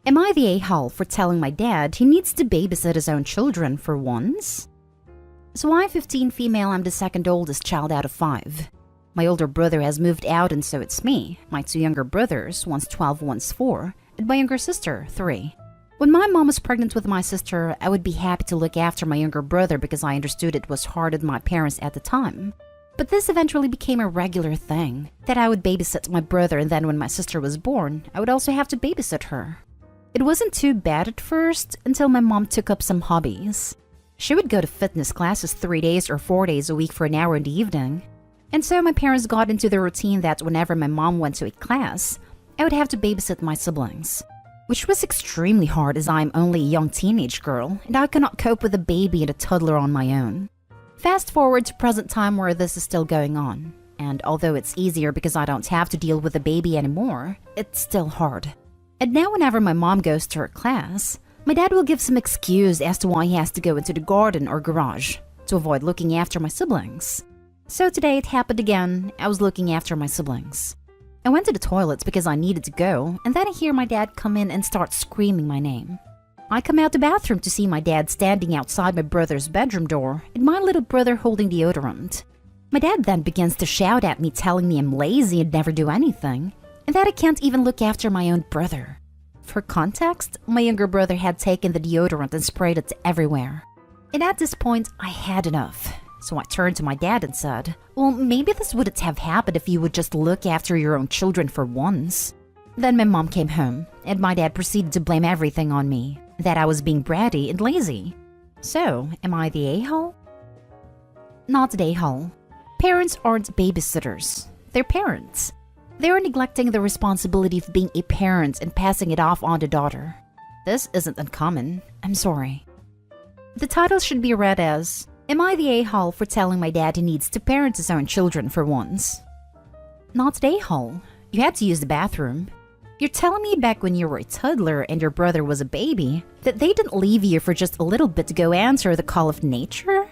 Am I the a-hole for telling my dad he needs to babysit his own children for once? So I'm 15 female, I'm the second oldest child out of 5. My older brother has moved out and so it's me, my 2 younger brothers, one's 12, one's 4, and my younger sister, 3. When my mom was pregnant with my sister, I would be happy to look after my younger brother because I understood it was hard on my parents at the time. But this eventually became a regular thing, that I would babysit my brother and then when my sister was born, I would also have to babysit her. It wasn't too bad at first until my mom took up some hobbies. She would go to fitness classes 3 days or 4 days a week for an hour in the evening. And so my parents got into the routine that whenever my mom went to a class, I would have to babysit my siblings. Which was extremely hard as I'm only a young teenage girl and I could not cope with a baby and a toddler on my own. Fast forward to present time where this is still going on. And although it's easier because I don't have to deal with a baby anymore, it's still hard. And now whenever my mom goes to her class, my dad will give some excuse as to why he has to go into the garden or garage to avoid looking after my siblings. So today it happened again, I was looking after my siblings. I went to the toilets because I needed to go, and then I hear my dad come in and start screaming my name. I come out the bathroom to see my dad standing outside my brother's bedroom door and my little brother holding deodorant. My dad then begins to shout at me telling me I'm lazy and never do anything, and that I can't even look after my own brother. For context, my younger brother had taken the deodorant and sprayed it everywhere. And at this point, I had enough. So I turned to my dad and said, well, maybe this wouldn't have happened if you would just look after your own children for once. Then my mom came home, and my dad proceeded to blame everything on me, that I was being bratty and lazy. So, am I the a-hole? Not the a-hole. Parents aren't babysitters. They're parents. They're neglecting the responsibility of being a parent and passing it off on the daughter. This isn't uncommon. I'm sorry. The title should be read as, Am I the a-hole for telling my dad he needs to parent his own children for once? Not the a-hole. You had to use the bathroom. You're telling me back when you were a toddler and your brother was a baby that they didn't leave you for just a little bit to go answer the call of nature?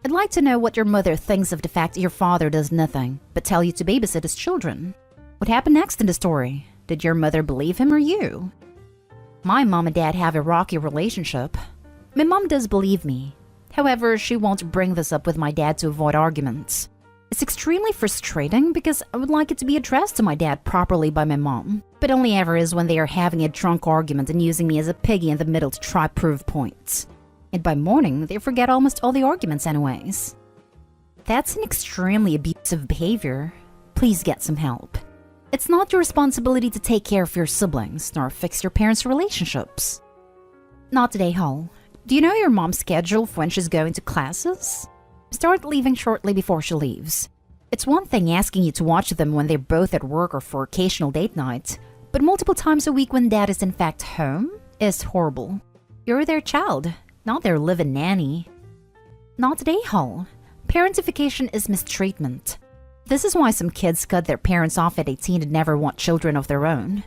I'd like to know what your mother thinks of the fact that your father does nothing but tell you to babysit his children. What happened next in the story? Did your mother believe him or you? My mom and dad have a rocky relationship. My mom does believe me. However, she won't bring this up with my dad to avoid arguments. It's extremely frustrating because I would like it to be addressed to my dad properly by my mom, but only ever is when they are having a drunk argument and using me as a piggy in the middle to try prove points. And by morning, they forget almost all the arguments anyways. That's an extremely abusive behavior. Please get some help. It's not your responsibility to take care of your siblings, nor fix your parents' relationships. Not today, Hall. Do you know your mom's schedule for when she's going to classes? Start leaving shortly before she leaves. It's one thing asking you to watch them when they're both at work or for occasional date night, but multiple times a week when dad is in fact home is horrible. You're their child, not their live-in nanny. Not today, Hall. Parentification is mistreatment. This is why some kids cut their parents off at 18 and never want children of their own.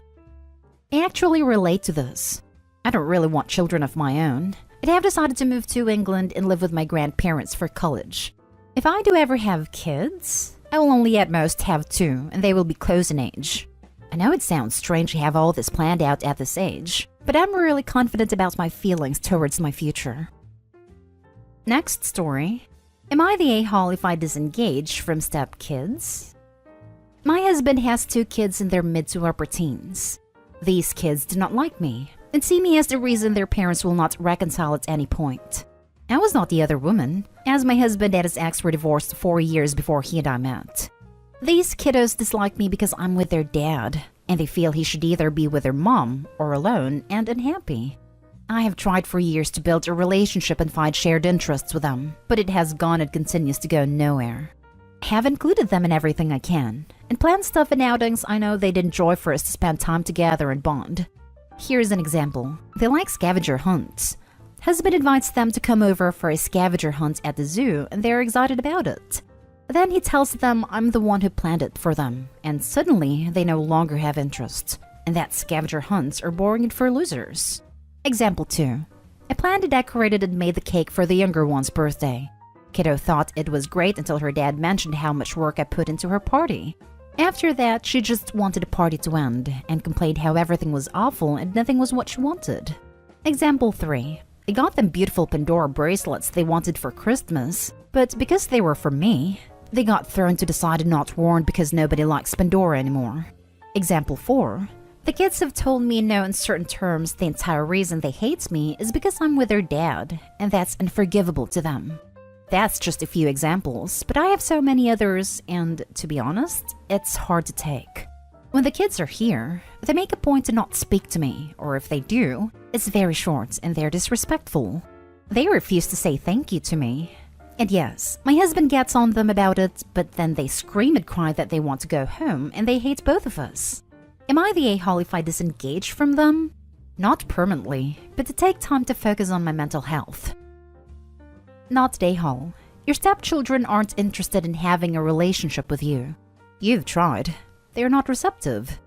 I actually relate to this. I don't really want children of my own. I have decided to move to England and live with my grandparents for college. If I do ever have kids, I will only at most have 2, and they will be close in age. I know it sounds strange to have all this planned out at this age, but I'm really confident about my feelings towards my future. Next story. Am I the a-hole if I disengage from stepkids? My husband has 2 kids in their mid to upper teens. These kids do not like me and see me as the reason their parents will not reconcile at any point. I was not the other woman, as my husband and his ex were divorced 4 years before he and I met. These kiddos dislike me because I'm with their dad, and they feel he should either be with their mom or alone and unhappy. I have tried for years to build a relationship and find shared interests with them, but it has gone and continues to go nowhere. I have included them in everything I can, and planned stuff and outings I know they'd enjoy for us to spend time together and bond. Here's an example. They like scavenger hunts. Husband invites them to come over for a scavenger hunt at the zoo, and they're excited about it. Then he tells them I'm the one who planned it for them, and suddenly they no longer have interest, and that scavenger hunts are boring and for losers. Example 2. I planned and decorated and made the cake for the younger one's birthday. Kiddo thought it was great until her dad mentioned how much work I put into her party. After that, she just wanted the party to end and complained how everything was awful and nothing was what she wanted. Example 3. I got them beautiful Pandora bracelets they wanted for Christmas, but because they were for me, they got thrown to the side and not worn because nobody likes Pandora anymore. Example 4. The kids have told me in no uncertain terms the entire reason they hate me is because I'm with their dad, and that's unforgivable to them. That's just a few examples, but I have so many others, and to be honest, it's hard to take. When the kids are here, they make a point to not speak to me, or if they do, it's very short and they're disrespectful. They refuse to say thank you to me. And yes, my husband gets on them about it, but then they scream and cry that they want to go home and they hate both of us. Am I the a-hole if I disengage from them? Not permanently, but to take time to focus on my mental health. Not the a-hole. Your stepchildren aren't interested in having a relationship with you. You've tried. They are not receptive.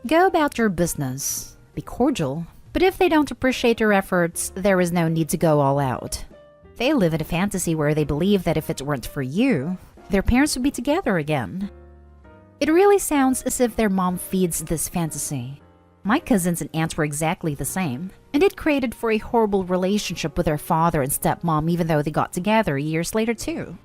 Go about your business. Be cordial. But if they don't appreciate your efforts, there is no need to go all out. They live in a fantasy where they believe that if it weren't for you, their parents would be together again. It really sounds as if their mom feeds this fantasy. My cousins and aunts were exactly the same, and it created for a horrible relationship with their father and stepmom even though they got together years later too.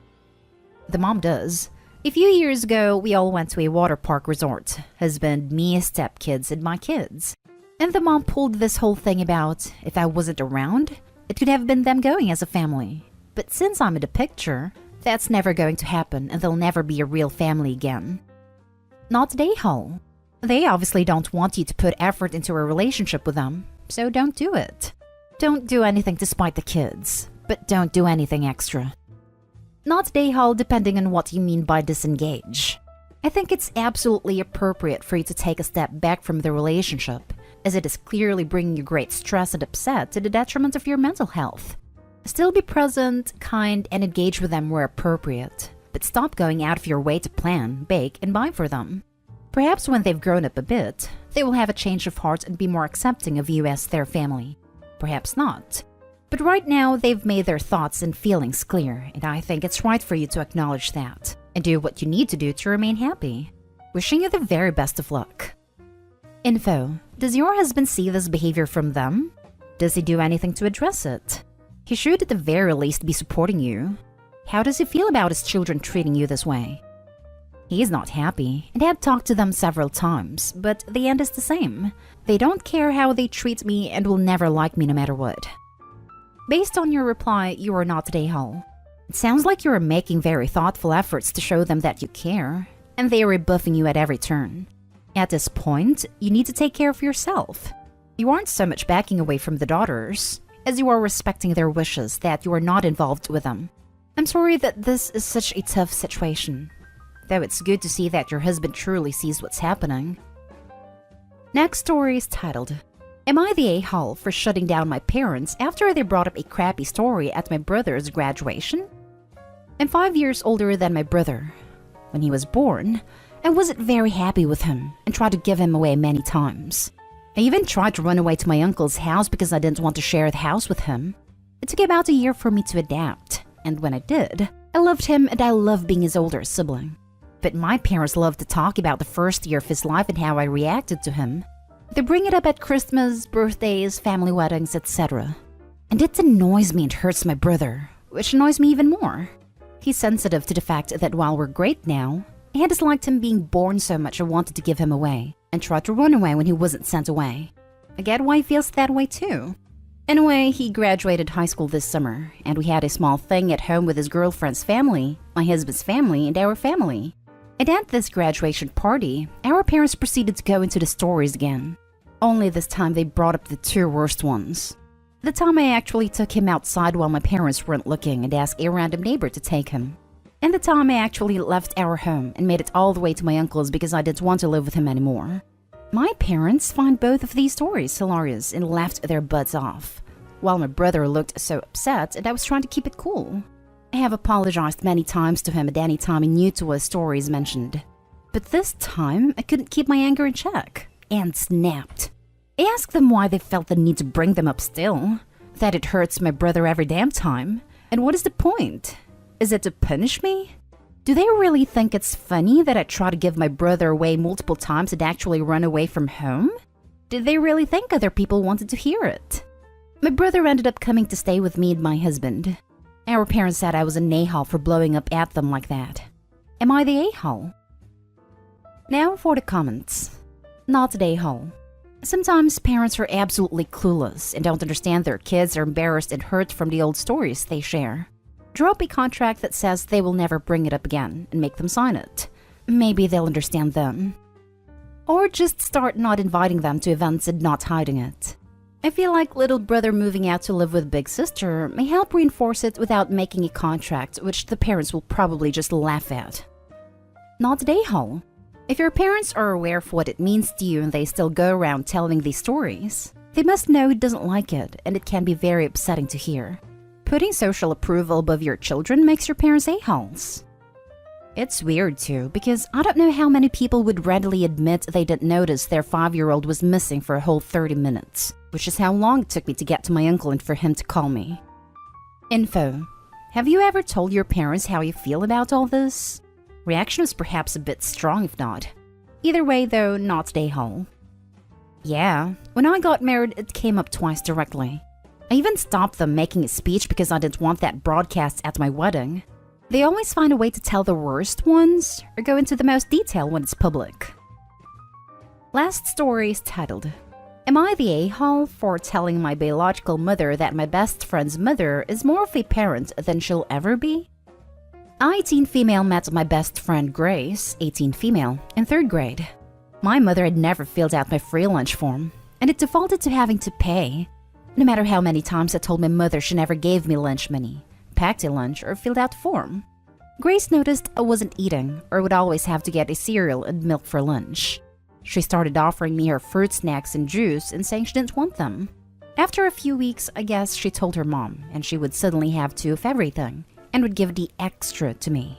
The mom does. A few years ago, we all went to a water park resort. Husband, me, stepkids, and my kids. And the mom pulled this whole thing about, if I wasn't around, it could have been them going as a family. But since I'm in the picture, that's never going to happen and they'll never be a real family again. Not the a-hole. They obviously don't want you to put effort into a relationship with them, so don't do it. Don't do anything to spite the kids, but don't do anything extra. Not the a-hole depending on what you mean by disengage. I think it's absolutely appropriate for you to take a step back from the relationship, as it is clearly bringing you great stress and upset to the detriment of your mental health. Still be present, kind, and engage with them where appropriate, but stop going out of your way to plan, bake, and buy for them. Perhaps when they've grown up a bit, they will have a change of heart and be more accepting of you as their family. Perhaps not. But right now, they've made their thoughts and feelings clear, and I think it's right for you to acknowledge that, and do what you need to do to remain happy. Wishing you the very best of luck. Info. Does your husband see this behavior from them? Does he do anything to address it? He should at the very least be supporting you. How does he feel about his children treating you this way? He is not happy, and had talked to them several times, but the end is the same. They don't care how they treat me and will never like me no matter what. Based on your reply, you are not the a-hole. It sounds like you are making very thoughtful efforts to show them that you care, and they are rebuffing you at every turn. At this point, you need to take care of yourself. You aren't so much backing away from the daughters, as you are respecting their wishes that you are not involved with them. I'm sorry that this is such a tough situation, though it's good to see that your husband truly sees what's happening. Next story is titled, Am I the a-hole for shutting down my parents after they brought up a crappy story at my brother's graduation? I'm 5 years older than my brother. When he was born, I wasn't very happy with him and tried to give him away many times. I even tried to run away to my uncle's house because I didn't want to share the house with him. It took about a year for me to adapt, and when I did, I loved him and I loved being his older sibling. But my parents loved to talk about the first year of his life and how I reacted to him. They bring it up at Christmas, birthdays, family weddings, etc. And it annoys me and hurts my brother, which annoys me even more. He's sensitive to the fact that while we're great now, I disliked him being born so much I wanted to give him away, and tried to run away when he wasn't sent away. I get why he feels that way too. Anyway, he graduated high school this summer, and we had a small thing at home with his girlfriend's family, my husband's family, and our family. And at this graduation party, our parents proceeded to go into the stories again. Only this time they brought up the two worst ones. The time I actually took him outside while my parents weren't looking and asked a random neighbor to take him. And the time I actually left our home and made it all the way to my uncle's because I didn't want to live with him anymore. My parents find both of these stories hilarious and laughed their butts off, while my brother looked so upset and I was trying to keep it cool. I have apologized many times to him at any time he knew to a stories mentioned. But this time, I couldn't keep my anger in check, and snapped. I asked them why they felt the need to bring them up still, that it hurts my brother every damn time, and what is the point? Is it to punish me? Do they really think it's funny that I try to give my brother away multiple times and actually run away from home? Did they really think other people wanted to hear it? My brother ended up coming to stay with me and my husband. Our parents said I was an a-hole for blowing up at them like that. Am I the a-hole? Now for the comments. Not the a-hole. Sometimes parents are absolutely clueless and don't understand their kids are embarrassed and hurt from the old stories they share. Draw up a contract that says they will never bring it up again and make them sign it. Maybe they'll understand then. Or just start not inviting them to events and not hiding it. I feel like little brother moving out to live with big sister may help reinforce it without making a contract which the parents will probably just laugh at. Not the a-hole. If your parents are aware of what it means to you and they still go around telling these stories, they must know it doesn't like it and it can be very upsetting to hear. Putting social approval above your children makes your parents a-holes. It's weird too, because I don't know how many people would readily admit they didn't notice their 5-year-old was missing for a whole 30 minutes, which is how long it took me to get to my uncle and for him to call me. Info. Have you ever told your parents how you feel about all this? Reaction was perhaps a bit strong if not. Either way though, not a-hole. Yeah, when I got married it came up twice directly. I even stopped them making a speech because I didn't want that broadcast at my wedding. They always find a way to tell the worst ones or go into the most detail when it's public. Last story is titled, Am I the a-hole for telling my biological mother that my best friend's mother is more of a parent than she'll ever be? I, 18 female, met my best friend Grace, 18 female, in 3rd grade. My mother had never filled out my free lunch form, and it defaulted to having to pay. No matter how many times I told my mother she never gave me lunch money, packed a lunch, or filled out a form. Grace noticed I wasn't eating or would always have to get a cereal and milk for lunch. She started offering me her fruit snacks and juice and saying she didn't want them. After a few weeks, I guess she told her mom, and she would suddenly have 2 of everything and would give the extra to me.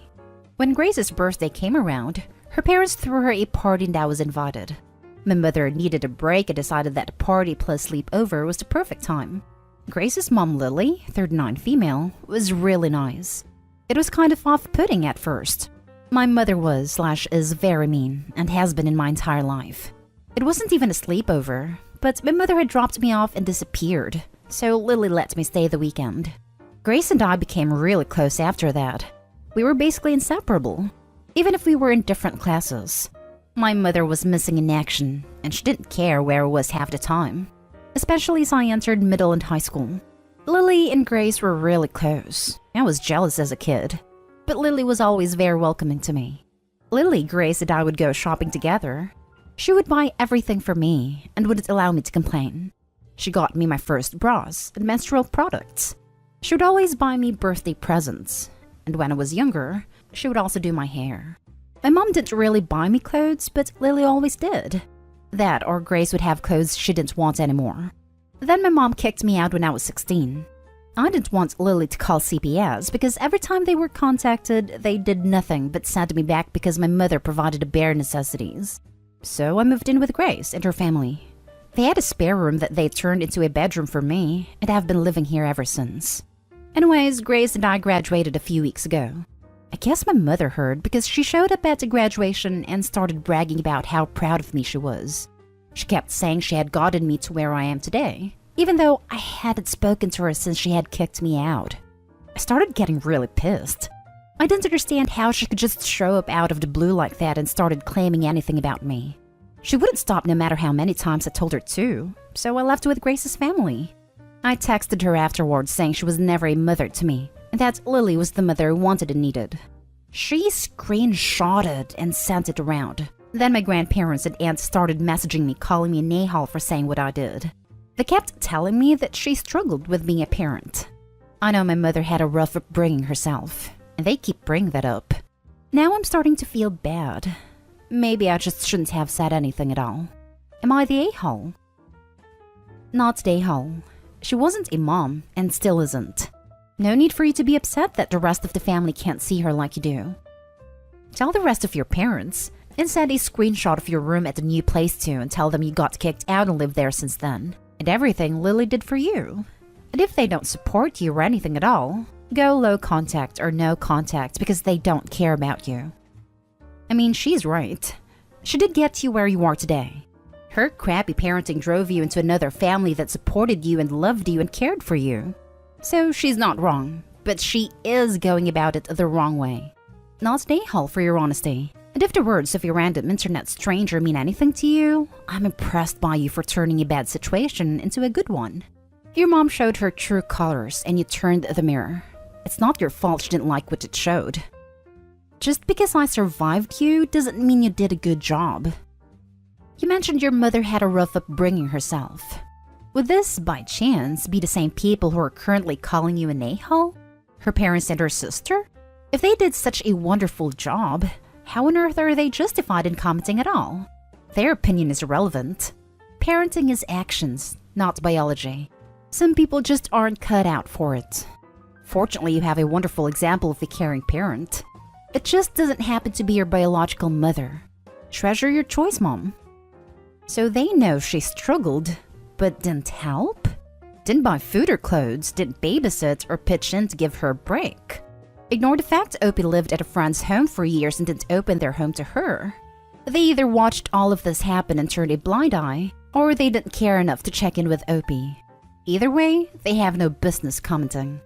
When Grace's birthday came around, her parents threw her a party and I was invited. My mother needed a break and decided that a party plus sleepover was the perfect time. Grace's mom, Lily, 39 female, was really nice. It was kind of off-putting at first. My mother was/is very mean and has been in my entire life. It wasn't even a sleepover, but my mother had dropped me off and disappeared, so Lily let me stay the weekend. Grace and I became really close after that. We were basically inseparable, even if we were in different classes. My mother was missing in action, and she didn't care where I was half the time, especially as I entered middle and high school. Lily and Grace were really close. I was jealous as a kid, but Lily was always very welcoming to me. Lily, Grace, and I would go shopping together. She would buy everything for me and wouldn't allow me to complain. She got me my first bras and menstrual products. She would always buy me birthday presents, and when I was younger, she would also do my hair. My mom didn't really buy me clothes, but Lily always did. That or Grace would have clothes she didn't want anymore. Then my mom kicked me out when I was 16. I didn't want Lily to call CPS because every time they were contacted, they did nothing but send me back because my mother provided the bare necessities. So I moved in with Grace and her family. They had a spare room that they turned into a bedroom for me, and I've been living here ever since. Anyways, Grace and I graduated a few weeks ago. I guess my mother heard because she showed up at the graduation and started bragging about how proud of me she was. She kept saying she had gotten me to where I am today, even though I hadn't spoken to her since she had kicked me out. I started getting really pissed. I didn't understand how she could just show up out of the blue like that and started claiming anything about me. She wouldn't stop no matter how many times I told her to, so I left with Grace's family. I texted her afterwards saying she was never a mother to me, and that Lily was the mother I wanted and needed. She screenshotted and sent it around. Then my grandparents and aunts started messaging me, calling me an a-hole for saying what I did. They kept telling me that she struggled with being a parent. I know my mother had a rough upbringing herself, and they keep bringing that up. Now I'm starting to feel bad. Maybe I just shouldn't have said anything at all. Am I the a-hole? Not the a-hole. She wasn't a mom, and still isn't. No need for you to be upset that the rest of the family can't see her like you do. Tell the rest of your parents, and send a screenshot of your room at the new place too and tell them you got kicked out and lived there since then, and everything Lily did for you. And if they don't support you or anything at all, Go low contact or no contact because they don't care about you. I mean, she's right. She did get you where you are today. Her crappy parenting drove you into another family that supported you and loved you and cared for you. So she's not wrong, but she is going about it the wrong way. Not an a-hole for your honesty. And if the words of your random internet stranger mean anything to you, I'm impressed by you for turning a bad situation into a good one. Your mom showed her true colors and you turned the mirror. It's not your fault she didn't like what it showed. Just because I survived you doesn't mean you did a good job. You mentioned your mother had a rough upbringing herself. Would this, by chance, be the same people who are currently calling you an a-hole? Her parents and her sister? If they did such a wonderful job, how on earth are they justified in commenting at all? Their opinion is irrelevant. Parenting is actions, not biology. Some people just aren't cut out for it. Fortunately, you have a wonderful example of a caring parent. It just doesn't happen to be your biological mother. Treasure your choice, Mom. So they know she struggled, but didn't help? Didn't buy food or clothes, didn't babysit or pitch in to give her a break. Ignore the fact Opie lived at a friend's home for years and didn't open their home to her. They either watched all of this happen and turned a blind eye, or they didn't care enough to check in with Opie. Either way, they have no business commenting.